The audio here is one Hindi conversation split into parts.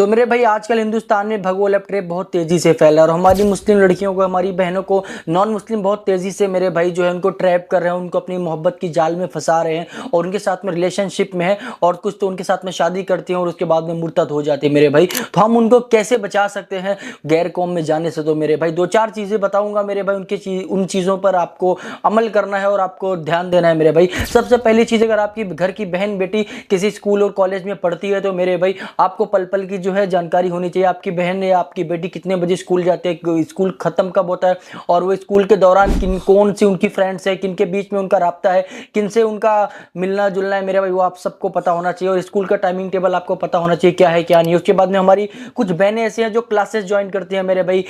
तो मेरे भाई आजकल हिंदुस्तान में भगवा लैप ट्रैप बहुत तेजी से फैला है और हमारी मुस्लिम लड़कियों को, हमारी बहनों को नॉन मुस्लिम बहुत तेजी से मेरे भाई जो है उनको ट्रैप कर रहे हैं, उनको अपनी मोहब्बत की जाल में फंसा रहे हैं और उनके साथ में रिलेशनशिप में है और कुछ तो उनके साथ में शादी करती हैं और उसके बाद में मुर्तद हो जाती है मेरे भाई। तो हम उनको कैसे बचा सकते हैं गैर कौम में जाने से? तो मेरे भाई दो चार चीज़ें बताऊंगा मेरे भाई, उन चीज़ों पर आपको अमल करना है और आपको ध्यान देना है मेरे भाई। सबसे पहली चीज़, अगर आपकी घर की बहन बेटी किसी स्कूल और कॉलेज में पढ़ती है तो मेरे भाई आपको पल पल की जो है जानकारी होनी चाहिए। आपकी बहन या आपकी बेटी कितने बजे स्कूल जाते हैं, स्कूल खत्म कब होता है और वो स्कूल के दौरान कौन सी उनकी फ्रेंड्स है, किन के बीच में उनका राब्ता है, किन से उनका मिलना जुलना है मेरे भाई, वो आप सबको पता होना चाहिए। और स्कूल का टाइमिंग टेबल आपको पता होना चाहिए क्या है क्या नहीं। उसके बाद में हमारी कुछ बहनें ऐसी हैं जो क्लासेस ज्वाइन करती हैं मेरे भाई,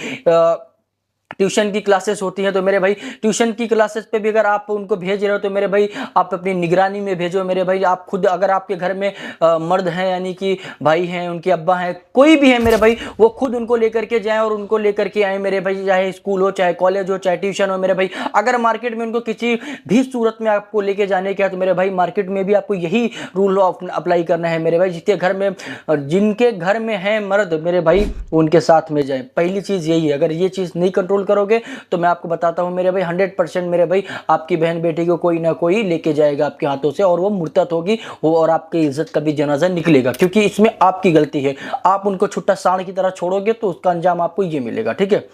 ट्यूशन की क्लासेस होती हैं। तो मेरे भाई ट्यूशन की क्लासेस पे भी अगर आप उनको भेज रहे हो तो मेरे भाई आप अपनी निगरानी में भेजो मेरे भाई। आप खुद, अगर आपके घर में मर्द हैं यानी कि भाई हैं, उनके अब्बा हैं, कोई भी है मेरे भाई, वो खुद उनको लेकर के जाएं और उनको लेकर के आए मेरे भाई, चाहे स्कूल हो, चाहे कॉलेज हो, चाहे ट्यूशन हो मेरे भाई। अगर मार्केट में उनको किसी भी सूरत में आपको लेके जाने का है तो मेरे भाई मार्केट में भी आपको यही रूल अप्लाई करना है मेरे भाई। जिनके घर में है मर्द मेरे भाई उनके साथ में जाए। पहली चीज यही है। अगर ये चीज नहीं कंट्रोल करोगे तो मैं आपको बताता हूं मेरे भाई 100% मेरे भाई आपकी बहन बेटी को कोई ना कोई लेके जाएगा आपके हाथों से और वो मुर्तद होगी वो, और आपकी इज्जत का भी जनाजा निकलेगा, क्योंकि इसमें आपकी गलती है। आप उनको छुट्टा सांड की तरह छोड़ोगे तो उसका अंजाम आपको ये मिलेगा, ठीक है।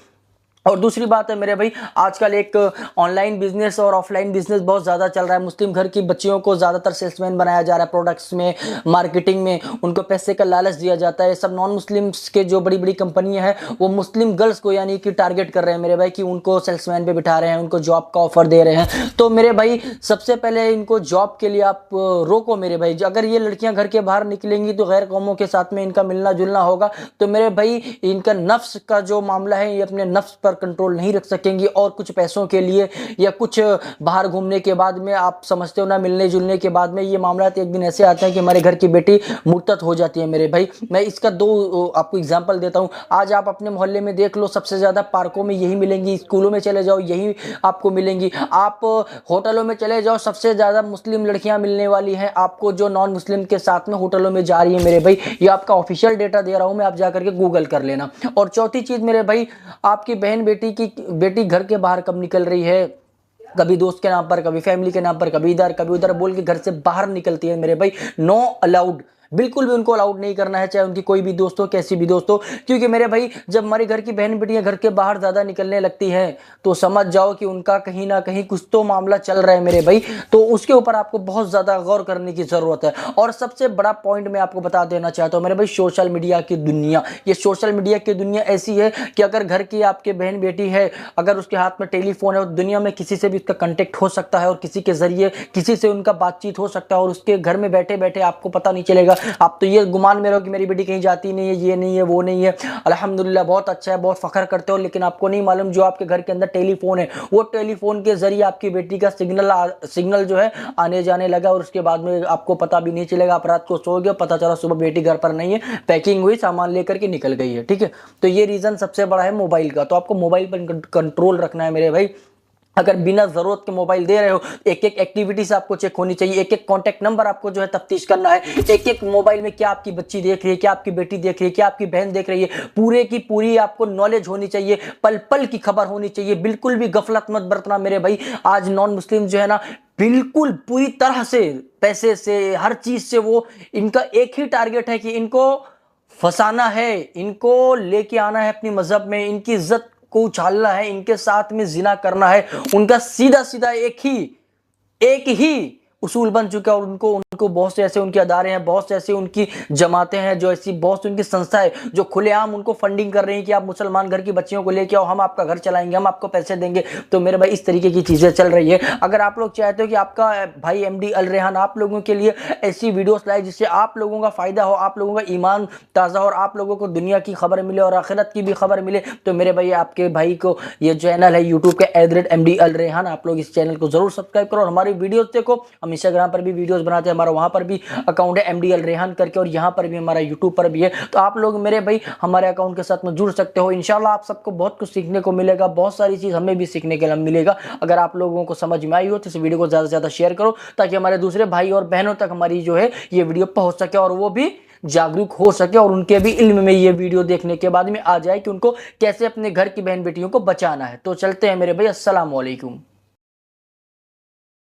और दूसरी बात है मेरे भाई, आजकल एक ऑनलाइन बिजनेस और ऑफलाइन बिजनेस बहुत ज़्यादा चल रहा है। मुस्लिम घर की बच्चियों को ज़्यादातर सेल्समैन बनाया जा रहा है, प्रोडक्ट्स में, मार्केटिंग में उनको पैसे का लालच दिया जाता है। सब नॉन मुस्लिम्स के जो बड़ी बड़ी कंपनियां हैं वो मुस्लिम गर्ल्स को यानी कि टारगेट कर रहे हैं मेरे भाई, कि उनको सेल्समैन पे बिठा रहे हैं, उनको जॉब का ऑफर दे रहे हैं। तो मेरे भाई सबसे पहले इनको जॉब के लिए आप रोको मेरे भाई। अगर ये लड़कियां घर के बाहर निकलेंगी तो गैर कौमों के साथ में इनका मिलना जुलना होगा तो मेरे भाई इनका नफ्स का जो मामला है ये अपने नफ्स पर कंट्रोल नहीं रख सकेंगी। और कुछ पैसों के लिए या कुछ बाहर घूमने के बाद में, आप समझते हो ना, मिलने जुलने के बाद में ये मामला एक दिन ऐसे आते हैं कि हमारे घर की बेटी मुर्तद हो जाती है मेरे भाई। मैं इसका दो आपको एग्जांपल देता हूं। आज आप अपने मोहल्ले में देख लो, सबसे ज्यादा पार्कों में यही मिलेंगी, स्कूलों में चले जाओ यही आपको मिलेंगी, आप होटलों में चले जाओ सबसे ज्यादा मुस्लिम लड़कियां मिलने वाली हैं आपको जो नॉन मुस्लिम के साथ में होटलों में जा रही है मेरे भाई। ये आपका ऑफिशियल डेटा दे रहा हूं मैं, आप जाकर के गूगल कर लेना। और चौथी चीज मेरे भाई, आपकी बहन बेटी घर के बाहर कब निकल रही है, कभी दोस्त के नाम पर, कभी फैमिली के नाम पर, कभी इधर कभी उधर बोल के घर से बाहर निकलती है मेरे भाई। नो अलाउड, बिल्कुल भी उनको अलाउड नहीं करना है, चाहे उनकी कोई भी दोस्त हो, कैसी भी दोस्त हो। क्योंकि मेरे भाई जब हमारे घर की बहन बेटियां घर के बाहर ज्यादा निकलने लगती हैं तो समझ जाओ कि उनका कहीं ना कहीं कुछ तो मामला चल रहा है मेरे भाई। तो उसके ऊपर आपको बहुत ज्यादा गौर करने की जरूरत है। और सबसे बड़ा पॉइंट मैं आपको बता देना चाहता हूं मेरे भाई, सोशल मीडिया की दुनिया। ये सोशल मीडिया की दुनिया ऐसी है कि अगर घर की आपके बहन बेटी है, अगर उसके हाथ में टेलीफोन है, दुनिया में किसी से भी उसका कांटेक्ट हो सकता है और किसी के जरिए किसी से उनका बातचीत हो सकता है और उसके घर में बैठे बैठे आपको पता नहीं चलेगा। आप तो ये गुमान में रहो कि मेरी बेटी कहीं जाती नहीं है, ये नहीं है, वो नहीं है। अल्हम्दुलिल्लाह बहुत अच्छा है, बहुत फख्र करते हो, लेकिन आपको नहीं मालूम जो आपके घर के अंदर टेलीफोन है वो टेलीफोन के जरिए आपकी बेटी का सिग्नल जो है आने जाने लगा और उसके बाद में आपको पता भी नहीं चलेगा। आप रात को सो गए, पता चला सुबह बेटी घर पर नहीं है, पैकिंग हुई, सामान लेकर के निकल गई है, ठीक है। तो ये रीजन सबसे बड़ा है मोबाइल का। तो आपको मोबाइल पर कंट्रोल रखना है मेरे भाई। अगर बिना जरूरत के मोबाइल दे रहे हो, एक एक एक्टिविटी से आपको चेक होनी चाहिए, एक एक कॉन्टैक्ट नंबर आपको जो है तफ्तीश करना है, एक एक मोबाइल में क्या आपकी बच्ची देख रही है, क्या आपकी बेटी देख रही है, क्या आपकी बहन देख रही है, पूरे की पूरी आपको नॉलेज होनी चाहिए, पल पल की खबर होनी चाहिए। बिल्कुल भी गफलत मत बरतना मेरे भाई। आज नॉन मुस्लिम जो है ना, बिल्कुल पूरी तरह से पैसे से, हर चीज से, वो इनका एक ही टारगेट है कि इनको फंसाना है, इनको लेके आना है अपनी मजहब में, इनकी इज्जत को उछालना है, इनके साथ में जिना करना है। उनका सीधा सीधा एक ही उसूल बन चुका है। और उनको उनको बहुत से ऐसे उनके अदारे हैं, बहुत से ऐसे उनकी जमातें हैं, जो ऐसी बहुत सी उनकी संस्थाएं जो खुलेआम उनको फंडिंग कर रही हैं कि आप मुसलमान घर की बच्चियों को लेके आओ, हम आपका घर चलाएंगे, हम आपको पैसे देंगे। तो मेरे भाई इस तरीके की चीजें चल रही है। अगर आप लोग चाहते हो कि आपका भाई एमडी अल रेहान आप लोगों के लिए ऐसी वीडियोस लाए जिससे आप लोगों का फायदा हो, आप लोगों का ईमान ताज़ा हो और आप लोगों को दुनिया की खबर मिले और आखिरत की भी खबर मिले, तो मेरे भाई आपके भाई को ये चैनल है यूट्यूब के @MD अल रेहान, आप लोग इस चैनल को जरूर सब्सक्राइब करो और हमारी वीडियोस देखो। हम इंस्टाग्राम पर भी वीडियोस बनाते हैं, हमारा वहाँ पर भी अकाउंट है MDL रेहान करके, और यहाँ पर भी हमारा यूट्यूब पर भी है। तो आप लोग मेरे भाई हमारे अकाउंट के साथ में जुड़ सकते हो। इंशाल्लाह आप सबको बहुत कुछ सीखने को मिलेगा, बहुत सारी चीज़ हमें भी सीखने के लिए मिलेगा। अगर आप लोगों को समझ में आई हो तो इस वीडियो को ज़्यादा से ज़्यादा शेयर करो, ताकि हमारे दूसरे भाई और बहनों तक हमारी जो है ये वीडियो पहुंच सके, और वो भी जागरूक हो सके, और उनके भी इल्म में ये वीडियो देखने के बाद में आ जाए कि उनको कैसे अपने घर की बहन बेटियों को बचाना है। तो चलते हैं मेरे भाई, अस्सलाम वालेकुम।